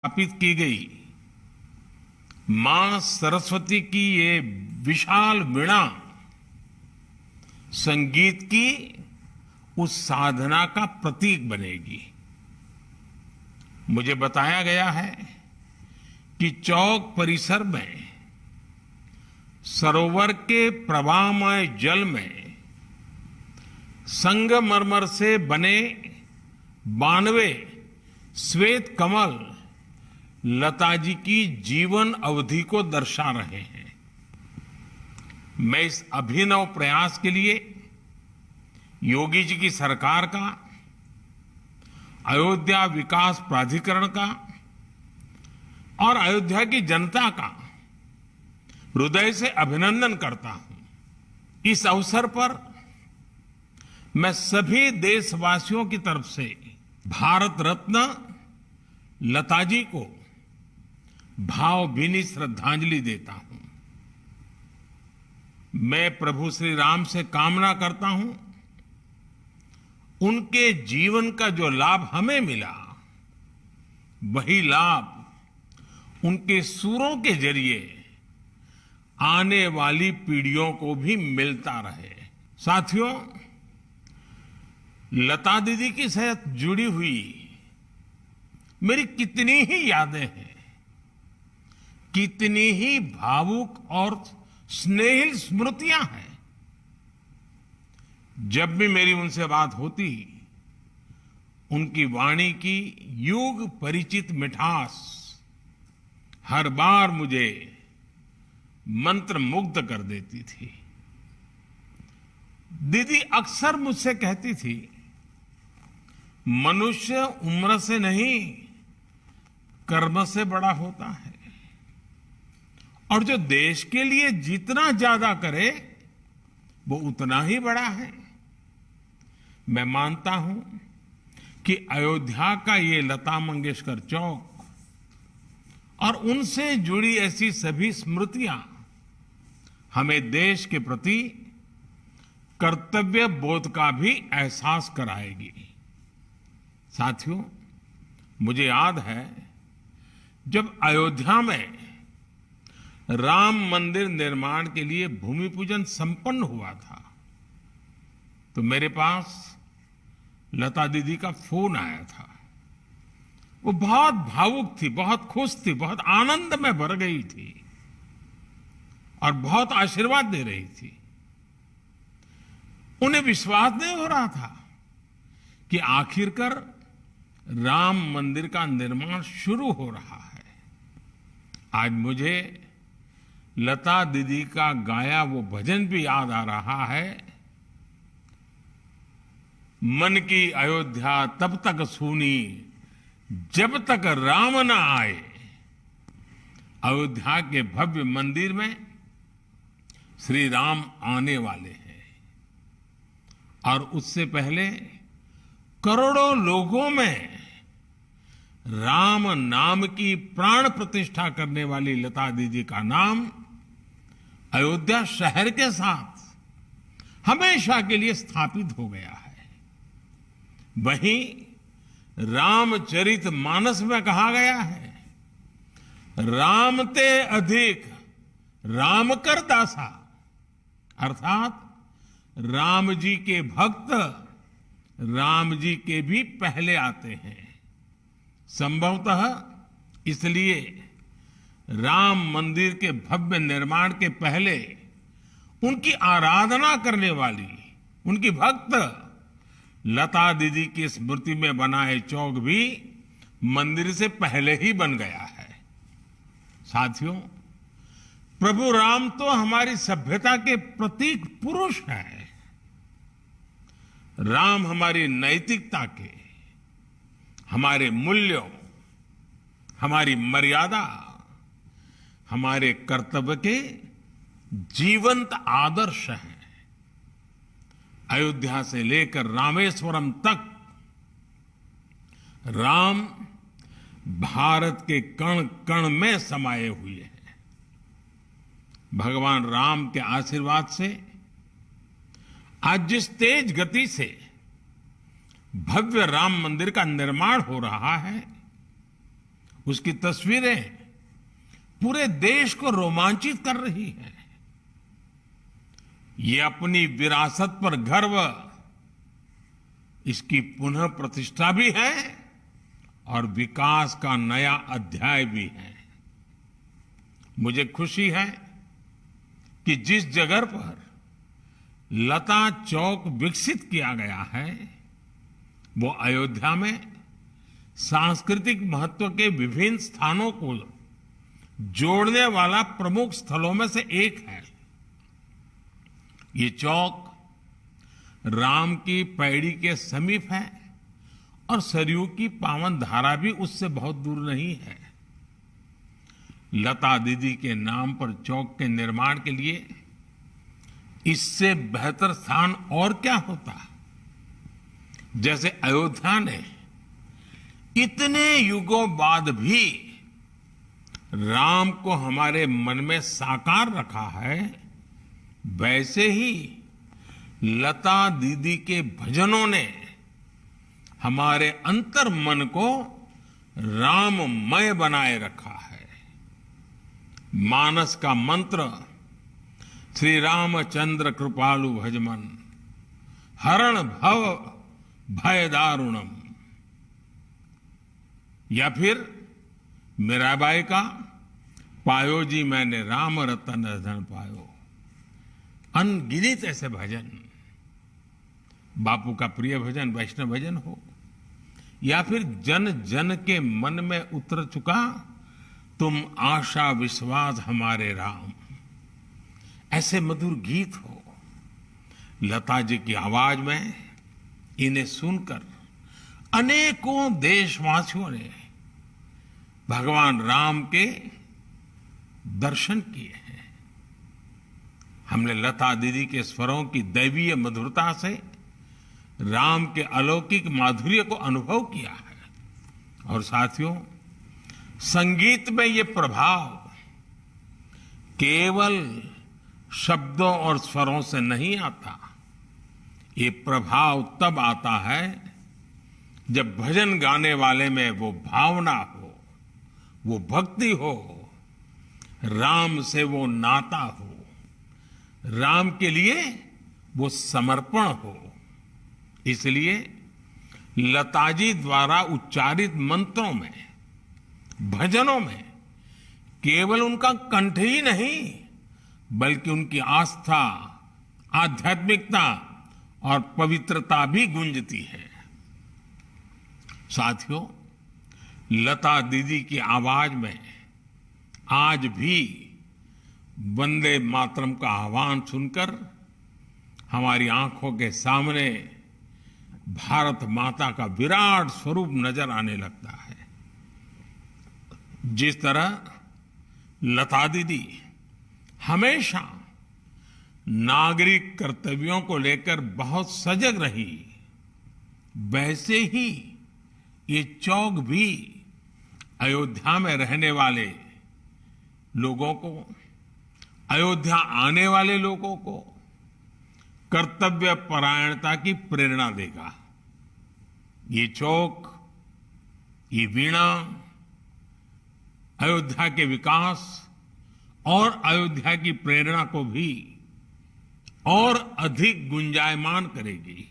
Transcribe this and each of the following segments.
स्थापित की गई मां सरस्वती की ये विशाल वीणा संगीत की उस साधना का प्रतीक बनेगी। मुझे बताया गया है कि चौक परिसर में सरोवर के प्रवाहमय जल में संगमरमर से बने 92 श्वेत कमल लता जी की जीवन अवधि को दर्शा रहे हैं। मैं इस अभिनव प्रयास के लिए योगी जी की सरकार का, अयोध्या विकास प्राधिकरण का और अयोध्या की जनता का हृदय से अभिनंदन करता हूं। इस अवसर पर मैं सभी देशवासियों की तरफ से भारत रत्न लता जी को भावभीनी श्रद्धांजलि देता हूं। मैं प्रभु श्री राम से कामना करता हूं उनके जीवन का जो लाभ हमें मिला, वही लाभ उनके सूरों के जरिए आने वाली पीढ़ियों को भी मिलता रहे। साथियों, लता दीदी के साथ जुड़ी हुई मेरी कितनी ही यादें हैं, कितनी ही भावुक और स्नेहिल स्मृतियां हैं। जब भी मेरी उनसे बात होती, उनकी वाणी की युग परिचित मिठास हर बार मुझे मंत्र मुग्ध कर देती थी। दीदी अक्सर मुझसे कहती थी, मनुष्य उम्र से नहीं कर्म से बड़ा होता है, और जो देश के लिए जितना ज्यादा करे वो उतना ही बड़ा है। मैं मानता हूं कि अयोध्या का ये लता मंगेशकर चौक और उनसे जुड़ी ऐसी सभी स्मृतियां हमें देश के प्रति कर्तव्य बोध का भी एहसास कराएगी। साथियों, मुझे याद है जब अयोध्या में राम मंदिर निर्माण के लिए भूमि पूजन संपन्न हुआ था, तो मेरे पास लता दीदी का फोन आया था। वो बहुत भावुक थी, बहुत खुश थी, बहुत आनंद में भर गई थी और बहुत आशीर्वाद दे रही थी। उन्हें विश्वास नहीं हो रहा था कि आखिरकार राम मंदिर का निर्माण शुरू हो रहा है। आज मुझे लता दीदी का गाया वो भजन भी याद आ रहा है, मन की अयोध्या तब तक सूनी जब तक राम न आए। अयोध्या के भव्य मंदिर में श्री राम आने वाले हैं और उससे पहले करोड़ों लोगों में राम नाम की प्राण प्रतिष्ठा करने वाली लता दीदी का नाम अयोध्या शहर के साथ हमेशा के लिए स्थापित हो गया है। वहीं रामचरित मानस में कहा गया है, राम ते अधिक राम कर दासा, अर्थात राम जी के भक्त राम जी के भी पहले आते हैं। संभवतः इसलिए राम मंदिर के भव्य निर्माण के पहले उनकी आराधना करने वाली उनकी भक्त लता दीदी की स्मृति में बनाए चौक भी मंदिर से पहले ही बन गया है। साथियों, प्रभु राम तो हमारी सभ्यता के प्रतीक पुरुष हैं। राम हमारी नैतिकता के, हमारे मूल्यों, हमारी मर्यादा, हमारे कर्तव्य के जीवंत आदर्श हैं। अयोध्या से लेकर रामेश्वरम तक राम भारत के कण कण में समाये हुए हैं। भगवान राम के आशीर्वाद से आज जिस तेज गति से भव्य राम मंदिर का निर्माण हो रहा है, उसकी तस्वीरें पूरे देश को रोमांचित कर रही हैं। ये अपनी विरासत पर गर्व, इसकी पुनः प्रतिष्ठा भी है और विकास का नया अध्याय भी है। मुझे खुशी है कि जिस जगह पर लता चौक विकसित किया गया है वो अयोध्या में सांस्कृतिक महत्व के विभिन्न स्थानों को जोड़ने वाला प्रमुख स्थलों में से एक है। ये चौक राम की पैड़ी के समीप है और सरयू की पावन धारा भी उससे बहुत दूर नहीं है। लता दीदी के नाम पर चौक के निर्माण के लिए इससे बेहतर स्थान और क्या होता। जैसे अयोध्या ने इतने युगों बाद भी राम को हमारे मन में साकार रखा है, वैसे ही लता दीदी के भजनों ने हमारे अंतर मन को राममय बनाए रखा है। मानस का मंत्र श्री रामचंद्र कृपालु भजमन हरण भव भय दारुणम, या फिर मीराबाई का पायो जी मैंने राम रतन धन पायो। अनगिनत ऐसे भजन, बापू का प्रिय भजन वैष्णव भजन हो, या फिर जन जन के मन में उतर चुका तुम आशा विश्वास हमारे राम, ऐसे मधुर गीत हो। लता जी की आवाज में इन्हें सुनकर अनेकों देशवासियों ने भगवान राम के दर्शन किए हैं। हमने लता दीदी के स्वरों की दैवीय मधुरता से राम के अलौकिक माधुर्य को अनुभव किया है। और साथियों, संगीत में ये प्रभाव केवल शब्दों और स्वरों से नहीं आता। ये प्रभाव तब आता है जब भजन गाने वाले में वो भावना हो, वो भक्ति हो, राम से वो नाता हो, राम के लिए वो समर्पण हो। इसलिए लताजी द्वारा उच्चारित मंत्रों में, भजनों में केवल उनका कंठ ही नहीं बल्कि उनकी आस्था, आध्यात्मिकता और पवित्रता भी गूंजती है। साथियों, लता दीदी की आवाज में आज भी वंदे मातरम का आह्वान सुनकर हमारी आंखों के सामने भारत माता का विराट स्वरूप नजर आने लगता है। जिस तरह लता दीदी हमेशा नागरिक कर्तव्यों को लेकर बहुत सजग रही, वैसे ही ये चौक भी अयोध्या में रहने वाले लोगों को, अयोध्या आने वाले लोगों को कर्तव्य परायणता की प्रेरणा देगा। ये चौक, ये वीणा अयोध्या के विकास और अयोध्या की प्रेरणा को भी और अधिक गुंजायमान करेगी।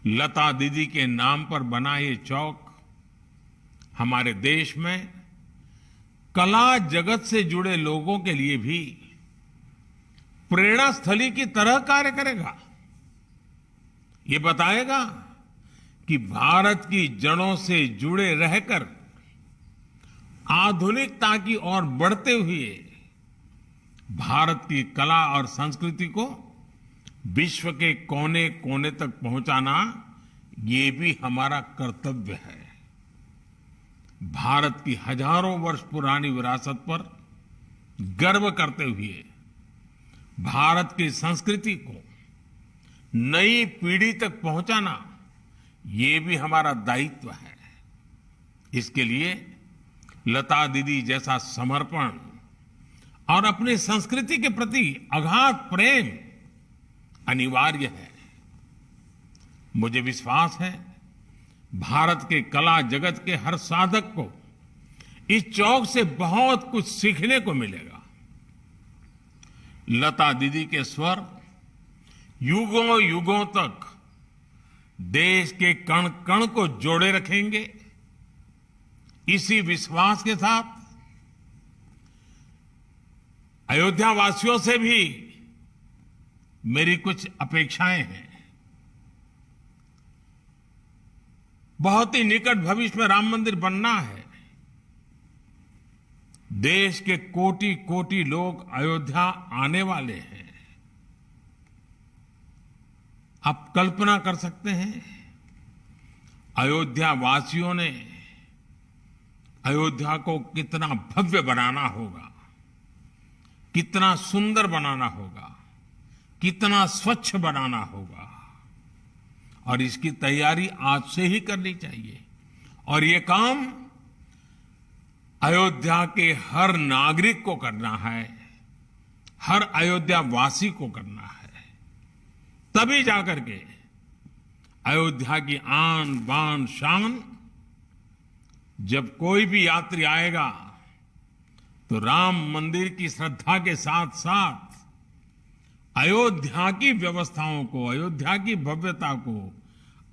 लता दीदी के नाम पर बना ये चौक हमारे देश में कला जगत से जुड़े लोगों के लिए भी प्रेरणा स्थली की तरह कार्य करेगा। ये बताएगा कि भारत की जड़ों से जुड़े रहकर आधुनिकता की ओर बढ़ते हुए भारत की कला और संस्कृति को विश्व के कोने कोने तक पहुंचाना, ये भी हमारा कर्तव्य है। भारत की हजारों वर्ष पुरानी विरासत पर गर्व करते हुए भारत की संस्कृति को नई पीढ़ी तक पहुंचाना, ये भी हमारा दायित्व है। इसके लिए लता दीदी जैसा समर्पण और अपनी संस्कृति के प्रति अगाध प्रेम अनिवार्य है। मुझे विश्वास है भारत के कला जगत के हर साधक को इस चौक से बहुत कुछ सीखने को मिलेगा। लता दीदी के स्वर युगों युगों तक देश के कण कण को जोड़े रखेंगे। इसी विश्वास के साथ अयोध्या वासियों से भी मेरी कुछ अपेक्षाएं हैं। बहुत ही निकट भविष्य में राम मंदिर बनना है। देश के कोटि कोटि लोग अयोध्या आने वाले हैं। आप कल्पना कर सकते हैं, अयोध्या वासियों ने अयोध्या को कितना भव्य बनाना होगा, कितना सुंदर बनाना होगा, कितना स्वच्छ बनाना होगा, और इसकी तैयारी आज से ही करनी चाहिए। और ये काम अयोध्या के हर नागरिक को करना है, हर अयोध्या वासी को करना है। तभी जाकर के अयोध्या की आन बान शान, जब कोई भी यात्री आएगा तो राम मंदिर की श्रद्धा के साथ साथ अयोध्या की व्यवस्थाओं को, अयोध्या की भव्यता को,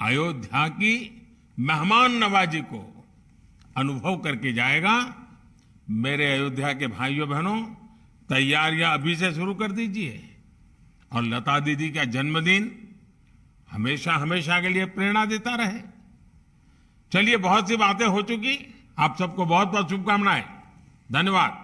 अयोध्या की मेहमान नवाजी को अनुभव करके जाएगा। मेरे अयोध्या के भाइयों बहनों, तैयारियां अभी से शुरू कर दीजिए। और लता दीदी का जन्मदिन हमेशा हमेशा के लिए प्रेरणा देता रहे। चलिए, बहुत सी बातें हो चुकी। आप सबको बहुत बहुत शुभकामनाएं। धन्यवाद।